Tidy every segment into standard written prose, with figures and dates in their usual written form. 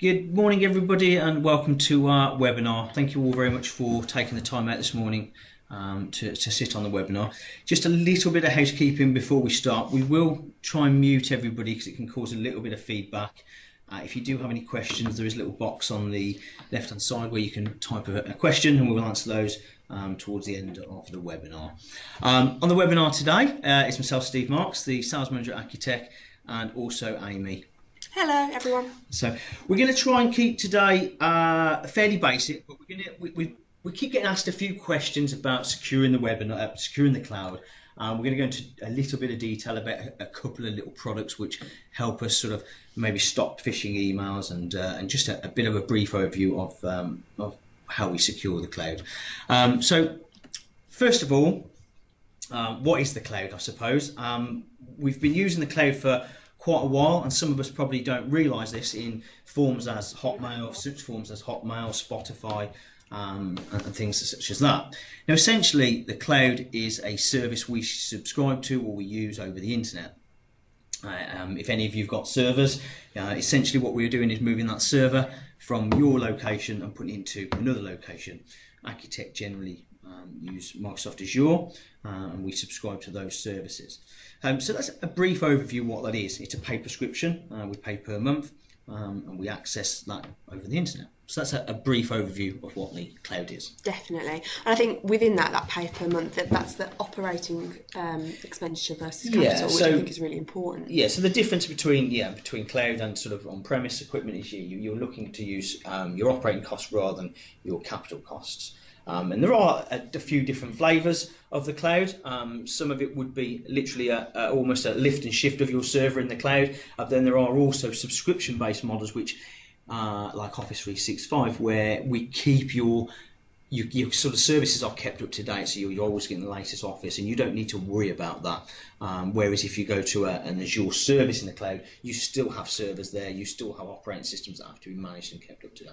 Good morning, everybody, and welcome to our webinar. Thank you all very much for taking the time out this morning to sit on the webinar. Just a little bit of housekeeping before we start. We will try and mute everybody because it can cause a little bit of feedback. If you do have any questions, there is a little box on the left-hand side where you can type a question, and we will answer those towards the end of the webinar. On the webinar today, it's myself, Steve Marks, the Sales Manager at ACUTEC, and also Amy. Hello, everyone. So we're going to try and keep today fairly basic, but we keep getting asked a few questions about securing the webinar, securing the cloud. We're going to go into a little bit of detail about a couple of little products which help us sort of maybe stop phishing emails and just a bit of a brief overview of how we secure the cloud. So first of all, what is the cloud, I suppose? We've been using the cloud for quite a while, and some of us probably don't realise this in forms as Hotmail, such forms as Hotmail, Spotify, and things such as that. Now, essentially, the cloud is a service we subscribe to or we use over the internet. If any of you've got servers, essentially what we're doing is moving that server from your location and putting it into another location. ACUTEC generally use Microsoft Azure, and we subscribe to those services. So that's a brief overview of what that is. It's a paid prescription. We pay per month, and we access that over the internet. So that's a brief overview of what the cloud is. Definitely. And I think within that pay per month, that's the operating expenditure versus capital, which I think is really important. Yeah, so the difference between cloud and sort of on-premise equipment is you're looking to use your operating costs rather than your capital costs. And there are a few different flavours of the cloud. Some of it would be literally almost a lift and shift of your server in the cloud. Then there are also subscription-based models, which like Office 365, where we keep your sort of services are kept up to date, so you're always getting the latest Office, and you don't need to worry about that. Whereas if you go to an Azure service in the cloud, you still have servers there, you still have operating systems that have to be managed and kept up to date.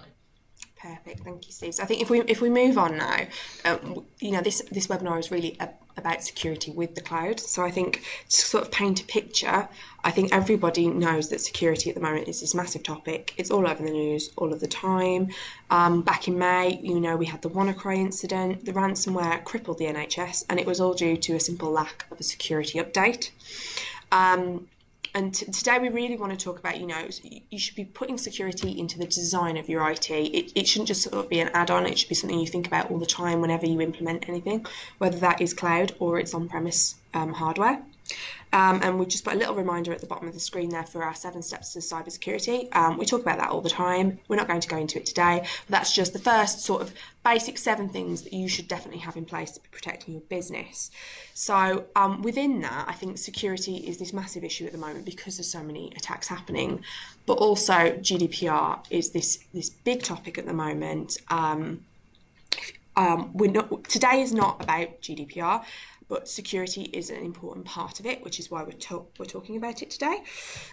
Perfect, thank you, Steve. So I think if we move on now, this webinar is really about security with the cloud. So I think to sort of paint a picture, I think everybody knows that security at the moment is this massive topic. It's all over the news all of the time. Back in May, we had the WannaCry incident. The ransomware crippled the NHS, and it was all due to a simple lack of a security update. And today we really want to talk about, you should be putting security into the design of your IT. It shouldn't just sort of be an add-on. It should be something you think about all the time whenever you implement anything, whether that is cloud or it's on-premise hardware. And we just put a little reminder at the bottom of the screen there for our 7 steps to cybersecurity. We talk about that all the time. We're not going to go into it today, but that's just the first sort of basic 7 things that you should definitely have in place to be protecting your business. So within that, I think security is this massive issue at the moment because there's so many attacks happening, but also GDPR is this big topic at the moment. Today is not about GDPR, but security is an important part of it, which is why we're talking about it today.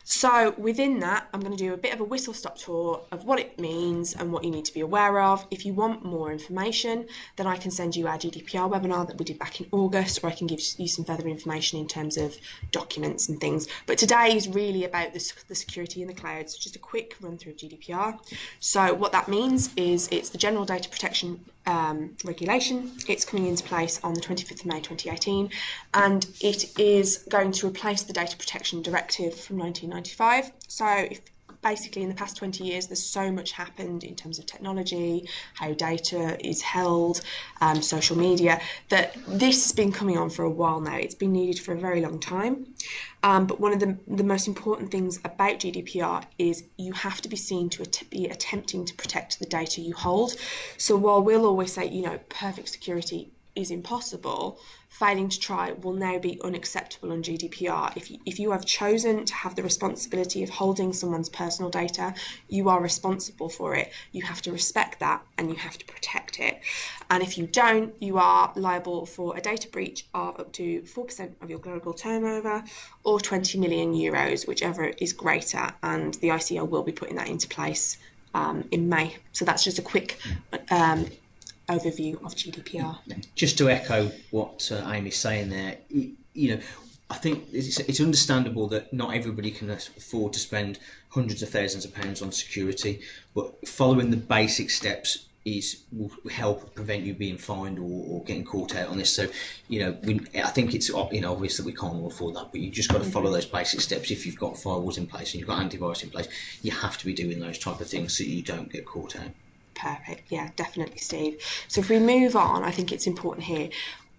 So within that, I'm going to do a bit of a whistle-stop tour of what it means and what you need to be aware of. If you want more information, then I can send you our GDPR webinar that we did back in August, or I can give you some further information in terms of documents and things. But today is really about the security in the cloud, so just a quick run through of GDPR. So what that means is it's the General Data Protection regulation. It's coming into place on the 25th of May 2018, and it is going to replace the Data Protection Directive from 1995. So basically in the past 20 years there's so much happened in terms of technology, how data is held, social media, that this has been coming on for a while now. It's been needed for a very long time. But one of the most important things about GDPR is you have to be seen to be attempting to protect the data you hold. So while we'll always say, perfect security is impossible, failing to try will now be unacceptable on GDPR. If you have chosen to have the responsibility of holding someone's personal data, you are responsible for it. You have to respect that and you have to protect it. And if you don't, you are liable for a data breach of up to 4% of your global turnover or 20 million euros, whichever is greater. And the ICO will be putting that into place in May. So that's just a quick overview of GDPR. Just to echo what Amy's saying there, I think it's understandable that not everybody can afford to spend hundreds of thousands of pounds on security, but following the basic steps will help prevent you being fined or getting caught out on this. So, I think it's obvious that we can't all afford that, but you just got to follow those basic steps. If you've got firewalls in place and you've got antivirus in place, you have to be doing those type of things so you don't get caught out. Perfect. Yeah, definitely, Steve. So if we move on, I think it's important here.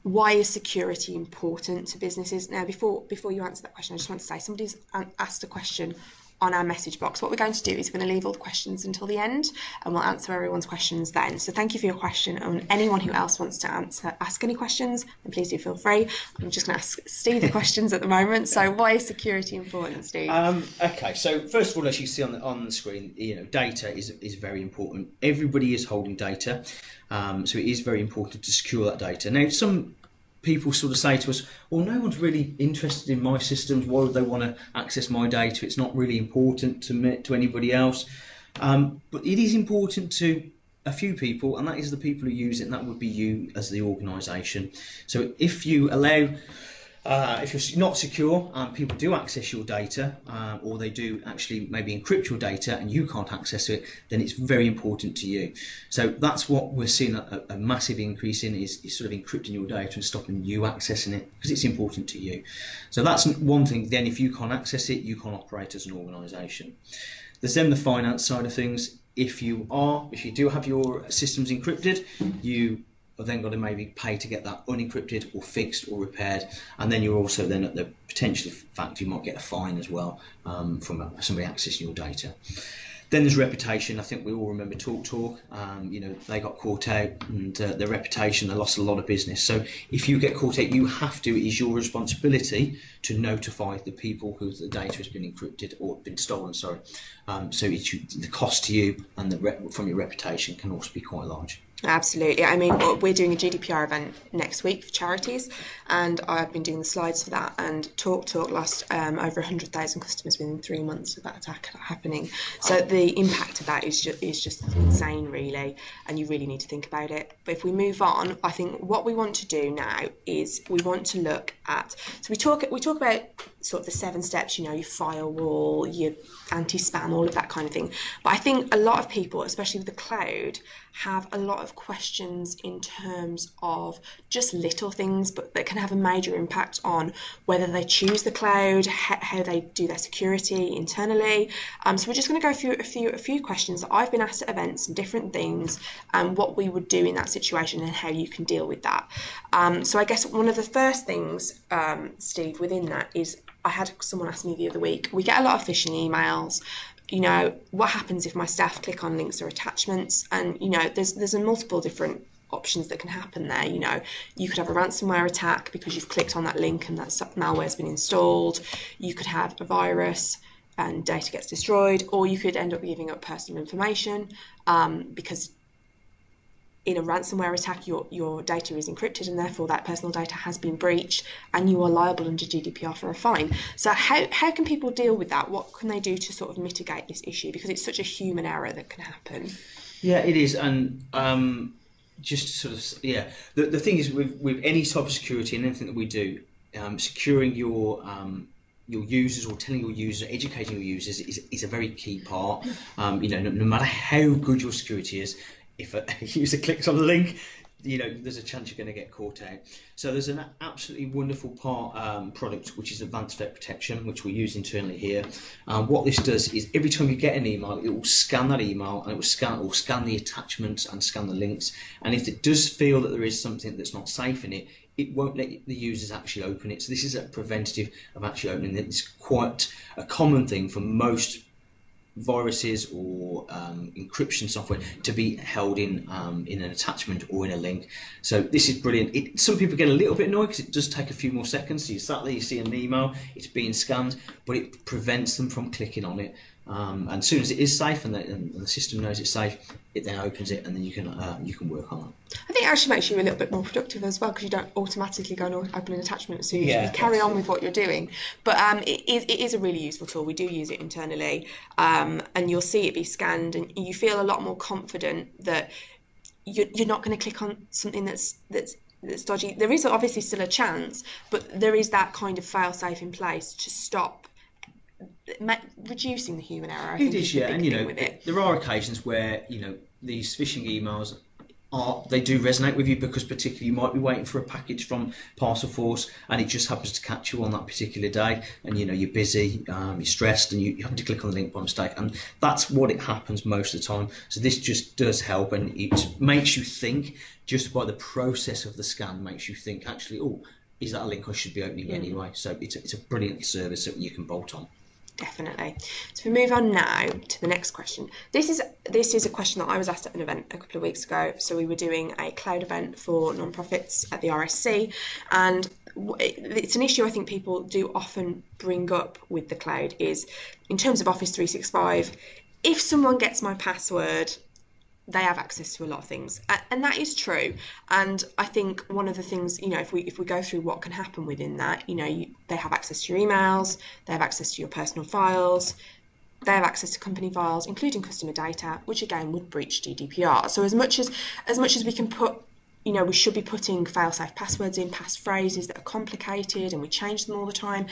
Why is security important to businesses? Now, before you answer that question, I just want to say somebody's asked a question on our message box. What we're going to do is we're going to leave all the questions until the end, and we'll answer everyone's questions then. So thank you for your question, and anyone who else wants to ask any questions, then please do feel free. I'm just going to ask Steve the questions at the moment. So why is security important, Steve? Okay, so first of all, as you see on the screen, data is very important. Everybody is holding data, so it is very important to secure that data. Now, some people sort of say to us, well, no one's really interested in my systems. Why would they want to access my data? It's not really important to anybody else. But it is important to a few people, and that is the people who use it, and that would be you as the organisation. So if you allow, if you're not secure, people do access your data, or they do actually maybe encrypt your data and you can't access it, then it's very important to you. So that's what we're seeing a massive increase in, is sort of encrypting your data and stopping you accessing it, because it's important to you. So that's one thing. Then if you can't access it, you can't operate as an organisation. There's then the finance side of things. If you do have your systems encrypted, you have then got to maybe pay to get that unencrypted or fixed or repaired, and then you're also then at the potential fact you might get a fine as well from somebody accessing your data. Then there's reputation. I think we all remember TalkTalk. They got caught out, and their reputation, they lost a lot of business. So if you get caught out, you have to, it is your responsibility to notify the people who the data has been encrypted or been stolen. So the cost to you and from your reputation can also be quite large. Absolutely. I mean, we're doing a GDPR event next week for charities, and I've been doing the slides for that, and TalkTalk lost over 100,000 customers within 3 months of that attack happening. So the impact of that is just insane, really, and you really need to think about it. But if we move on, I think what we want to do now is we want to look at, so we talk about sort of the 7 steps, your firewall, your anti-spam, all of that kind of thing. But I think a lot of people, especially with the cloud, have a lot of questions in terms of just little things, but that can have a major impact on whether they choose the cloud, how they do their security internally. So we're just going to go through a few questions that I've been asked at events and different things, and what we would do in that situation and how you can deal with that. So I guess one of the first things, Steve, within that is, I had someone ask me the other week, we get a lot of phishing emails. What happens if my staff click on links or attachments? And, there's a multiple different options that can happen there. You could have a ransomware attack because you've clicked on that link and that malware has been installed. You could have a virus and data gets destroyed, or you could end up giving up personal information because in a ransomware attack, your data is encrypted, and therefore that personal data has been breached, and you are liable under GDPR for a fine. So how can people deal with that? What can they do to sort of mitigate this issue? Because it's such a human error that can happen. Yeah, it is, and just sort of the thing is with any cybersecurity and anything that we do, securing your users, or telling your users, educating your users is a very key part. No matter how good your security is, if a user clicks on a link, there's a chance you're going to get caught out. So there's an absolutely wonderful product, which is Advanced Threat Protection, which we use internally here. What this does is every time you get an email, it will scan that email, and it will scan the attachments and scan the links. And if it does feel that there is something that's not safe in it, it won't let the users actually open it. So this is a preventative of actually opening it. It's quite a common thing for most viruses or encryption software to be held in an attachment or in a link. So this is brilliant. Some people get a little bit annoyed because it does take a few more seconds. So you sat there, you see an email, it's being scanned, but it prevents them from clicking on it. And as soon as it is safe and the system knows it's safe, it then opens it, and then you can work on it. I think it actually makes you a little bit more productive as well, because you don't automatically go and open an attachment as soon as you carry on with what you're doing. But it is a really useful tool. We do use it internally, and you'll see it be scanned, and you feel a lot more confident that you're not going to click on something that's that's dodgy, there is obviously still a chance, but there is that kind of fail-safe in place to stop reducing the human error. I think is, is the yeah, big and thing with it. there are occasions where these phishing emails they do resonate with you, because particularly you might be waiting for a package from Parcel Force and it just happens to catch you on that particular day, and you're busy, you're stressed, and you happen to click on the link by mistake, and that's what it happens most of the time. So this just does help, and it makes you think, just by the process of the scan makes you think, actually, oh, is that a link I should be opening anyway? So it's a brilliant service that you can bolt on. Definitely. So we move on now to the next question. This is a question that I was asked at an event a couple of weeks ago. So we were doing a cloud event for non-profits at the RSC, and it's an issue I think people do often bring up with the cloud, is in terms of Office 365, if someone gets my password, they have access to a lot of things, and that is true. And I think one of the things, if we go through what can happen within that, they have access to your emails, they have access to your personal files, they have access to company files, including customer data, which again would breach GDPR. So as much as we can put, we should be putting fail-safe passwords in, passphrases that are complicated, and we change them all the time.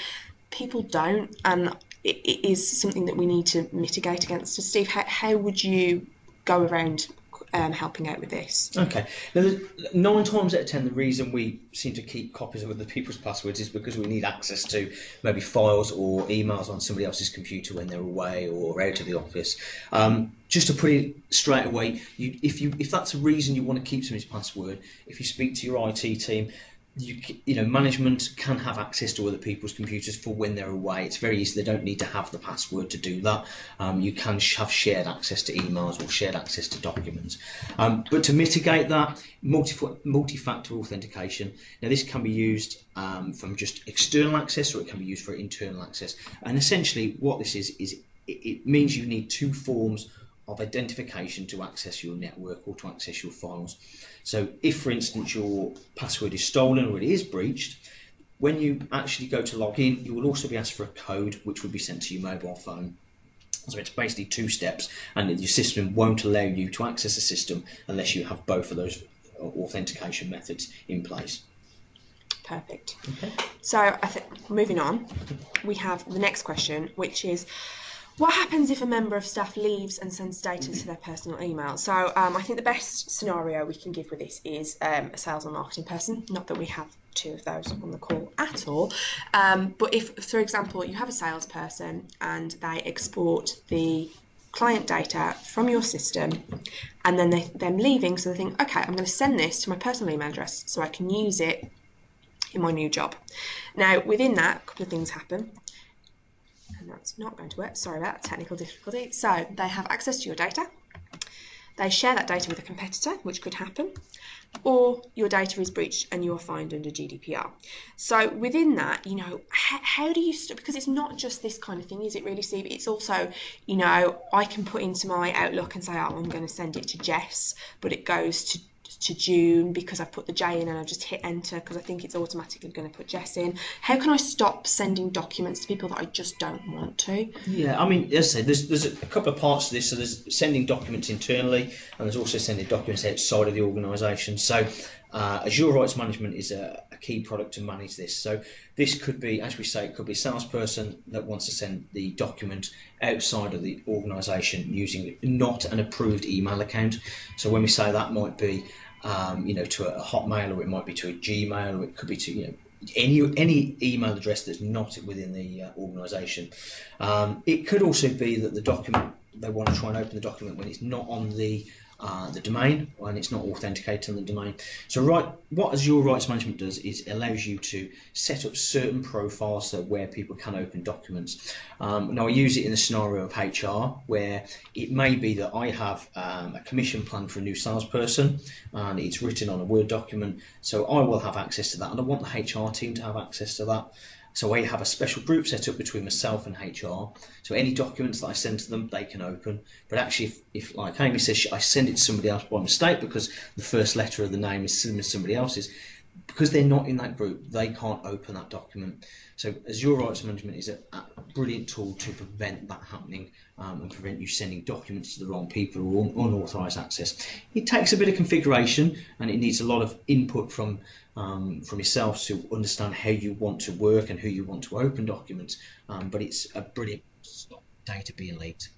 People don't, and it is something that we need to mitigate against. So Steve, how would you go around helping out with this? Okay. Now, 9 times out of 10, the reason we seem to keep copies of other people's passwords is because we need access to maybe files or emails on somebody else's computer when they're away or out of the office. Just to put it straight away, if that's a reason you want to keep somebody's password, if you speak to your IT team, management can have access to other people's computers for when they're away. It's very easy. They don't need to have the password to do that. You can have shared access to emails or shared access to documents. But to mitigate that, multi-factor authentication. Now, this can be used from just external access, or it can be used for internal access. And essentially what this is it means you need 2 forms of identification to access your network or to access your files. So if, for instance, your password is stolen or it is breached, when you actually go to log in, you will also be asked for a code which will be sent to your mobile phone. So it's basically 2 steps, and your system won't allow you to access the system unless you have both of those authentication methods in place. Perfect. Okay. So I think moving on, we have the next question, which is, what happens if a member of staff leaves and sends data to their personal email? So I think the best scenario we can give with this is a sales or marketing person. Not that we have 2 of those on the call at all. But if, for example, you have a salesperson and they export the client data from your system, and then them leaving, so they think, okay, I'm going to send this to my personal email address so I can use it in my new job. Now, within that, a couple of things happen. And that's not going to work. Sorry about that technical difficulty. So they have access to your data. They share that data with a competitor, which could happen, or your data is breached and you're fined under GDPR. So within that, how do you because it's not just this kind of thing, is it really, Steve? It's also, I can put into my Outlook and say, oh, I'm going to send it to Jess, but it goes to June because I've put the J in and I've just hit enter because I think it's automatically going to put Jess in. How can I stop sending documents to people that I just don't want to? Yeah, I mean, as I say, there's a couple of parts to this. So there's sending documents internally, and there's also sending documents outside of the organisation. So Azure Rights Management is a key product to manage this. So this could be, as we say, it could be a salesperson that wants to send the document outside of the organisation using not an approved email account. So when we say that might be to a Hotmail, or it might be to a Gmail, or it could be to any email address that's not within the organisation. It could also be that the document, they want to try and open the document when it's not on the domain, and it's not authenticated on the domain. So what Azure Rights Management does is it allows you to set up certain profiles so where people can open documents. Now I use it in the scenario of HR, where it may be that I have a commission plan for a new salesperson and it's written on a Word document, so I will have access to that, and I want the HR team to have access to that. So I have a special group set up between myself and HR. So any documents that I send to them, they can open. But actually, if like Amy says, I send it to somebody else by mistake because the first letter of the name is similar to somebody else's, because they're not in that group, they can't open that document. So Azure Rights Management is a brilliant tool to prevent that happening, and prevent you sending documents to the wrong people or unauthorized access. It takes a bit of configuration, and it needs a lot of input from yourself to understand how you want to work and who you want to open documents. But it's a brilliant stop data being leaked.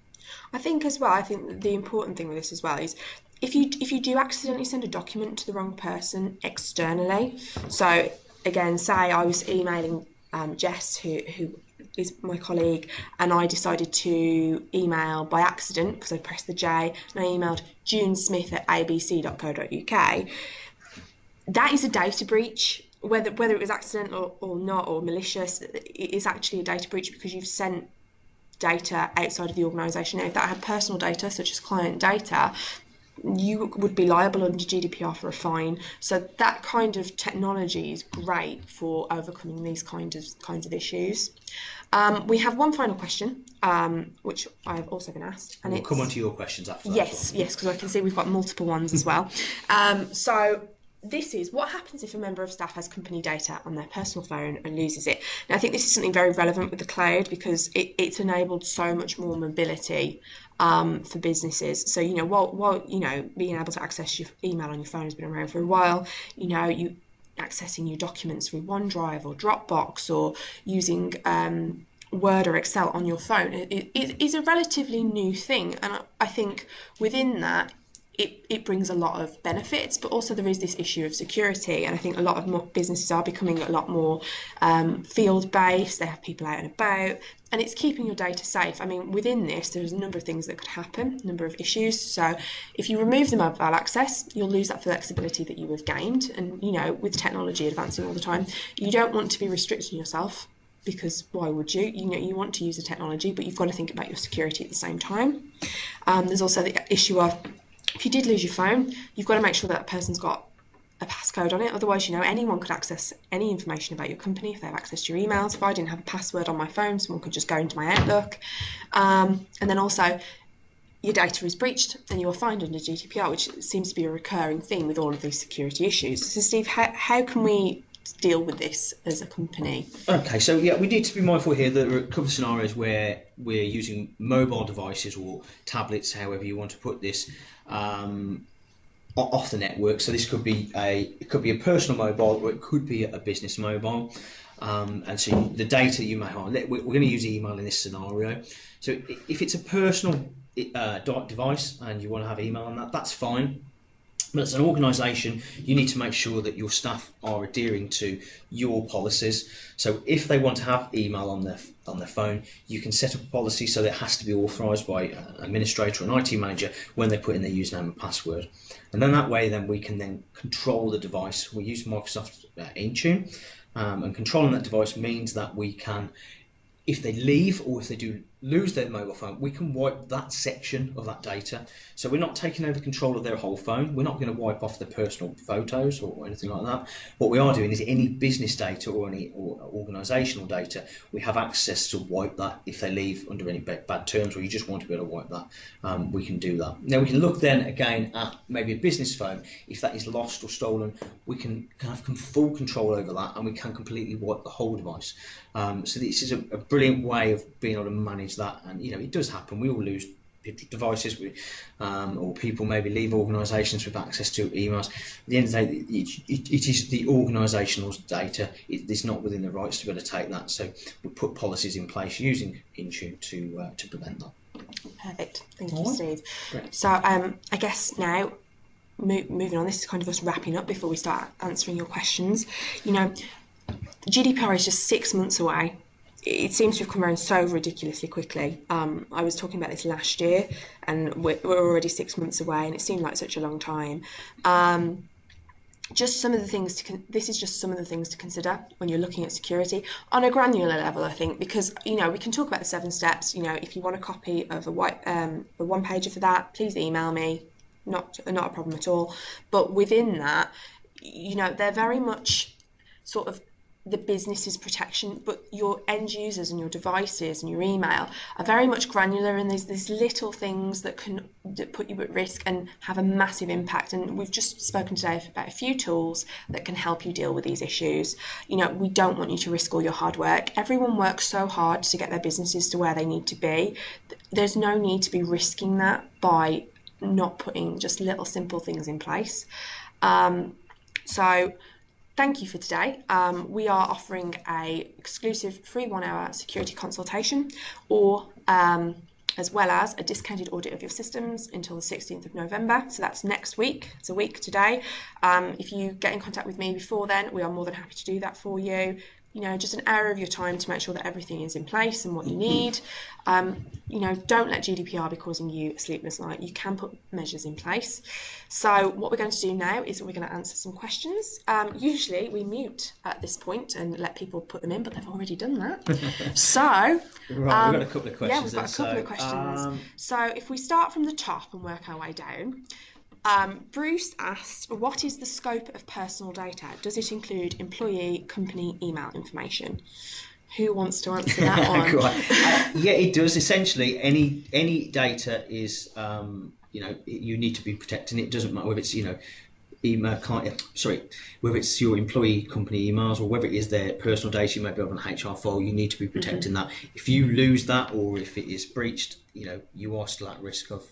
I think as well, I think the important thing with this as well is if you do accidentally send a document to the wrong person externally. So again, say I was emailing Jess, who is my colleague, and I decided to email by accident because I pressed the J, and I emailed junesmith@abc.co.uk. That is a data breach. Whether it was accidental or not, or malicious, it is actually a data breach because you've sent data outside of the organisation. Now, if that had personal data, such as client data, you would be liable under GDPR for a fine. So that kind of technology is great for overcoming these kinds of issues. We have one final question, which I've also been asked, and we'll come on to your questions after that. Yes, because I can see we've got multiple ones as well. So this is what happens if a member of staff has company data on their personal phone and loses it. Now, I think this is something very relevant with the cloud because it's enabled so much more mobility for businesses. So, while being able to access your email on your phone has been around for a while, you accessing your documents through OneDrive or Dropbox or using Word or Excel on your phone is a relatively new thing. And I think within that, it brings a lot of benefits, but also there is this issue of security. And I think a lot of businesses are becoming a lot more field-based. They have people out and about, and it's keeping your data safe. I mean, within this, there's a number of things that could happen, a number of issues. So if you remove the mobile access, you'll lose that flexibility that you have gained. And, with technology advancing all the time, you don't want to be restricting yourself, because why would you? You want to use the technology, but you've got to think about your security at the same time. There's also the issue of, if you did lose your phone, you've got to make sure that person's got a passcode on it. Otherwise, anyone could access any information about your company if they have access to your emails. If I didn't have a password on my phone, someone could just go into my Outlook. And then also, your data is breached and you are fined under GDPR, which seems to be a recurring theme with all of these security issues. So, Steve, how can we deal with this as a company? Okay, so we need to be mindful here that there are a couple of scenarios where we're using mobile devices or tablets, however you want to put this, off the network. So this could be a personal mobile, or it could be a business mobile. And so the data you may have, we're going to use email in this scenario. So if it's a personal device and you want to have email on that, that's fine. But as an organisation, you need to make sure that your staff are adhering to your policies. So if they want to have email on their phone, you can set up a policy so that it has to be authorised by an administrator or an IT manager when they put in their username and password. And then that way, we can then control the device. We use Microsoft Intune, and controlling that device means that we can, if they leave or if they do lose their mobile phone, we can wipe that section of that data. So we're not taking over control of their whole phone. We're not going to wipe off their personal photos or anything like that. What we are doing is any business data or any organisational data, we have access to wipe that if they leave under any bad terms, or you just want to be able to wipe that. We can do that. Now we can look then again at maybe a business phone. If that is lost or stolen, we can have full control over that, and we can completely wipe the whole device. So this is a brilliant way of being able to manage that. And it does happen. We all lose devices, or people maybe leave organisations with access to emails. At the end of the day, it is the organisational data. It's not within the rights to be able to take that. So we put policies in place using Intune to prevent that. Perfect. Thank you, Steve. Great. So I guess now, moving on, this is kind of us wrapping up before we start answering your questions. GDPR is just 6 months away. It seems to have come around so ridiculously quickly. I was talking about this last year, and we're already 6 months away, and it seemed like such a long time. Just some of the things this is just some of the things to consider when you're looking at security on a granular level, I think, because we can talk about the 7 steps. If you want a copy of a one pager for that, please email me. Not a problem at all. But within that, they're very much sort of the business's protection, but your end users and your devices and your email are very much granular, and there's these little things that put you at risk and have a massive impact. And we've just spoken today about a few tools that can help you deal with these issues. You know, we don't want you to risk all your hard work. Everyone works so hard to get their businesses to where they need to be. There's no need to be risking that by not putting just little simple things in place. So thank you for today. We are offering a exclusive free 1-hour security consultation, or as well as a discounted audit of your systems until the 16th of November. So that's next week. It's a week today. If you get in contact with me before then, we are more than happy to do that for you. You know, just an hour of your time to make sure that everything is in place and what you need. You know, don't let GDPR be causing you a sleepless night. You can put measures in place. So what we're going to do now is we're going to answer some questions. Usually we mute at this point and let people put them in, but they've already done that. So right, we've got a couple of questions. Yeah, we've got a couple of questions. So if we start from the top and work our way down. Bruce asked, what is the scope of personal data? Does it include employee, company, email information? Who wants to answer that one? Yeah, it does. Essentially, any data is, you know, you need to be protecting it. It doesn't matter whether it's, you know, whether it's your employee company emails or whether it is their personal data. You may be on an HR file. You need to be protecting that. If you lose that, or if it is breached, you know, you are still at risk of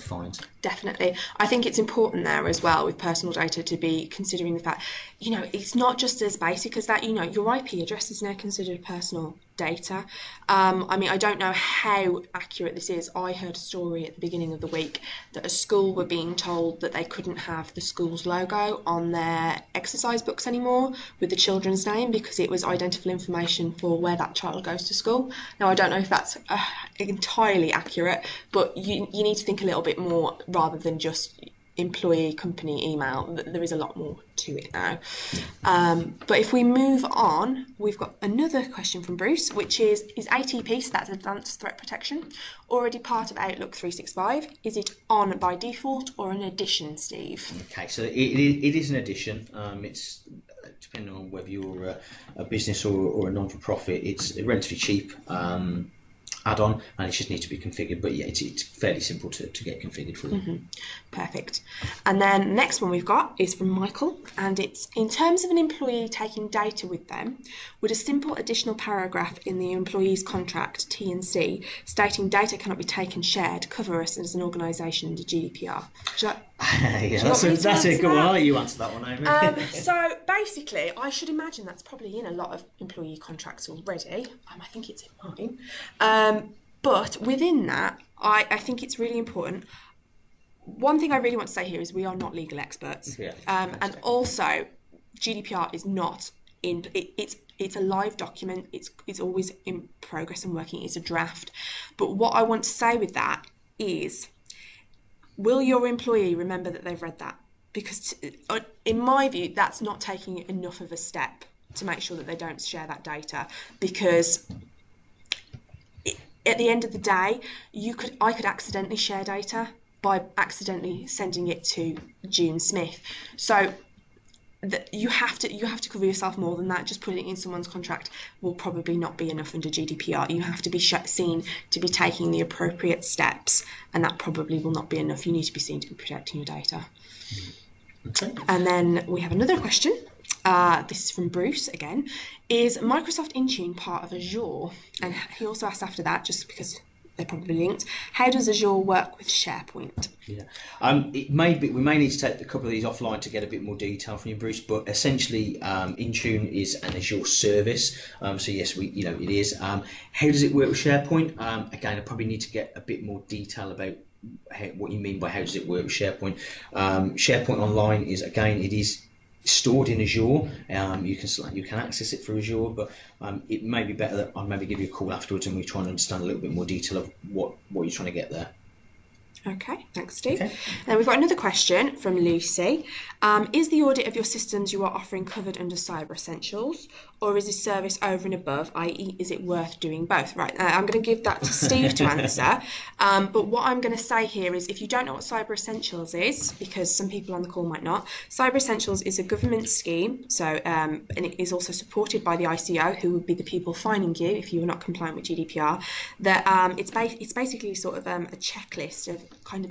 fines. Definitely. I think it's important there as well with personal data to be considering the fact, you know, it's not just as basic as that. You know, your IP address is now considered personal data. I mean, I don't know how accurate this is. I heard a story at the beginning of the week that a school were being told that they couldn't have the school's logo on their exercise books anymore with the children's name because it was identifiable information for where that child goes to school. Now, I don't know if that's entirely accurate, but you need to think a little bit more rather than just employee company email. There is a lot more to it now. But if we move on, we've got another question from Bruce, which is ATP, so that's Advanced Threat Protection, already part of Outlook 365? Is it on by default or an addition, Steve? Okay, so it is an addition. It's depending on whether you're a business or a non-for-profit, it's relatively cheap add-on, and it just needs to be configured, but yeah, it's fairly simple to get configured for you. Perfect. And then the next one we've got is from Michael, and it's, in terms of an employee taking data with them, would a simple additional paragraph in the employee's contract, T&C, stating data cannot be taken, shared, cover us as an organisation under GDPR? Yeah, that's a good one. I'll let you answer that one, Amy. So basically, I should imagine that's probably in a lot of employee contracts already. I think it's in mine. But within that, I think it's really important. One thing I really want to say here is we are not legal experts. Yeah, and also, GDPR is not in. It's a live document. It's always in progress and working. It's a draft. But what I want to say with that is, will your employee remember that they've read that? Because in my view, that's not taking enough of a step to make sure that they don't share that data, because at the end of the day, I could accidentally share data by accidentally sending it to June Smith. So you have to cover yourself more than that. Just putting it in someone's contract will probably not be enough under GDPR. You have to be seen to be taking the appropriate steps, and that probably will not be enough. You need to be seen to be protecting your data. Okay. And then we have another question. This is from Bruce again. Is Microsoft Intune part of Azure? And he also asked after that, just because they're probably linked, how does Azure work with SharePoint? Yeah, we may need to take a couple of these offline to get a bit more detail from you, Bruce. But essentially, Intune is an Azure service. So yes, it is. How does it work with SharePoint? Again, I probably need to get a bit more detail about what you mean by how does it work with SharePoint. SharePoint Online is, again, it is stored in Azure. You can access it through Azure, but it may be better that I maybe give you a call afterwards and we try and understand a little bit more detail of what you're trying to get there. Okay, thanks, Steve. Okay. Then we've got another question from Lucy. Is the audit of your systems you are offering covered under Cyber Essentials, or is this service over and above, i.e. is it worth doing both? Right, I'm going to give that to Steve to answer, but what I'm going to say here is if you don't know what Cyber Essentials is, because some people on the call might not, Cyber Essentials is a government scheme, so and it is also supported by the ICO, who would be the people fining you if you are not compliant with GDPR. That it's basically sort of a checklist of kind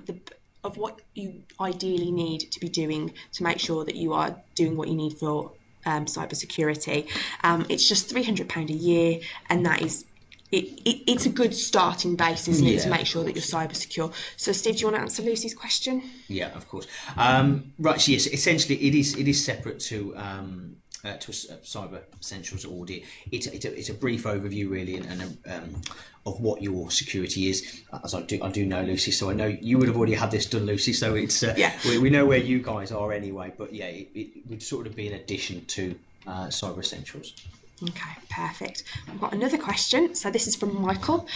of what you ideally need to be doing to make sure that you are doing what you need for cyber security. It's just £300 a year, and that is it's a good starting base, isn't it, to make sure that you're cyber secure. So Steve, do you want to answer Lucy's question? Yeah, of course. Right, so yes, essentially it is separate to a Cyber Essentials audit. It's a brief overview really, and of what your security is. As I do know, Lucy, so I know you would have already had this done, Lucy. So it's we know where you guys are anyway. But yeah, it would sort of be an addition to Cyber Essentials. Okay, perfect. We've got another question. So this is from Michael.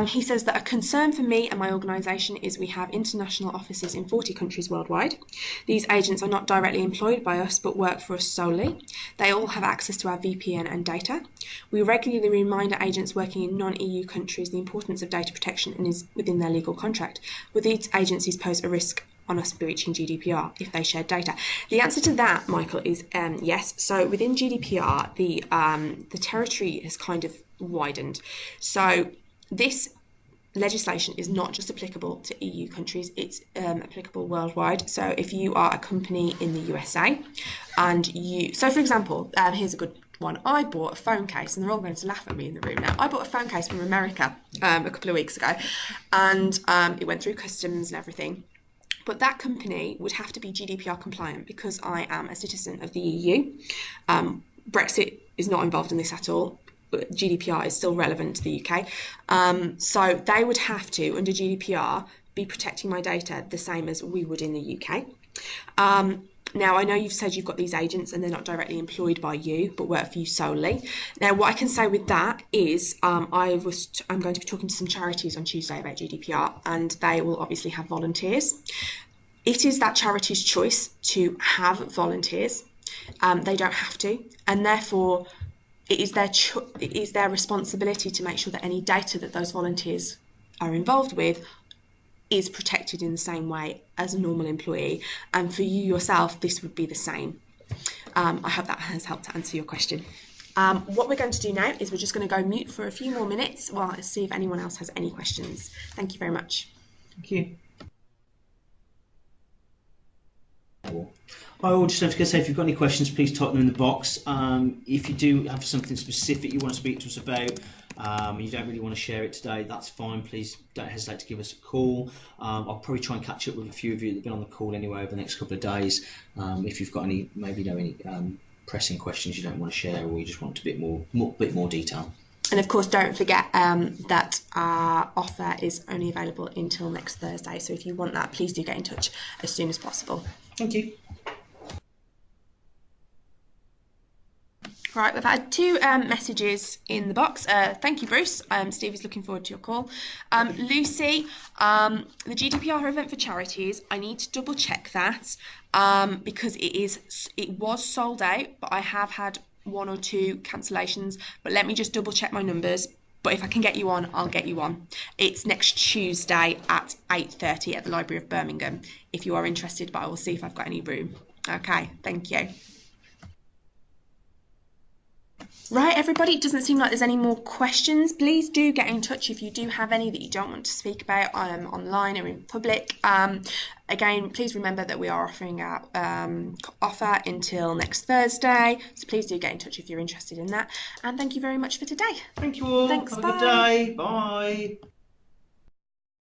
He says that a concern for me and my organisation is we have international offices in 40 countries worldwide. These agents are not directly employed by us but work for us solely. They all have access to our VPN and data. We regularly remind our agents working in non-EU countries the importance of data protection and is within their legal contract. Would these agencies pose a risk on us breaching GDPR if they share data? The answer to that, Michael, is yes. So within GDPR, the territory has kind of widened. So this legislation is not just applicable to EU countries, it's applicable worldwide. So if you are a company in the USA and so for example, here's a good one. I bought a phone case, and they're all going to laugh at me in the room now. I bought a phone case from America a couple of weeks ago, and it went through customs and everything. But that company would have to be GDPR compliant because I am a citizen of the EU. Brexit is not involved in this at all, but GDPR is still relevant to the UK. So they would have to, under GDPR, be protecting my data the same as we would in the UK. Now, I know you've said you've got these agents and they're not directly employed by you, but work for you solely. Now, what I can say with that is I'm going to be talking to some charities on Tuesday about GDPR, and they will obviously have volunteers. It is that charity's choice to have volunteers. They don't have to, and therefore it is their responsibility to make sure that any data that those volunteers are involved with is protected in the same way as a normal employee, and for you yourself this would be the same. I hope that has helped to answer your question. What we're going to do now is we're just going to go mute for a few more minutes while I see if anyone else has any questions. Thank you very much. Thank you. I will just have to say, if you've got any questions, please type them in the box. If you do have something specific you want to speak to us about, and you don't really want to share it today, that's fine. Please don't hesitate to give us a call. I'll probably try and catch up with a few of you that have been on the call anyway over the next couple of days. If you've got any, any pressing questions you don't want to share, or you just want a bit more detail. And of course, don't forget that our offer is only available until next Thursday. So if you want that, please do get in touch as soon as possible. Thank you. Right, we've had two messages in the box. Thank you, Bruce. Steve is looking forward to your call. Lucy, the GDPR event for charities, I need to double check that because it was sold out, but I have had one or two cancellations. But let me just double check my numbers. But if I can get you on, I'll get you on. It's next Tuesday at 8:30 at the Library of Birmingham if you are interested, but I will see if I've got any room. Okay, thank you. Right, everybody, it doesn't seem like there's any more questions. Please do get in touch if you do have any that you don't want to speak about online or in public. Again, please remember that we are offering our offer until next Thursday, so please do get in touch if you're interested in that. And thank you very much for today. Thank you all. Thanks, have bye. a good day. Bye.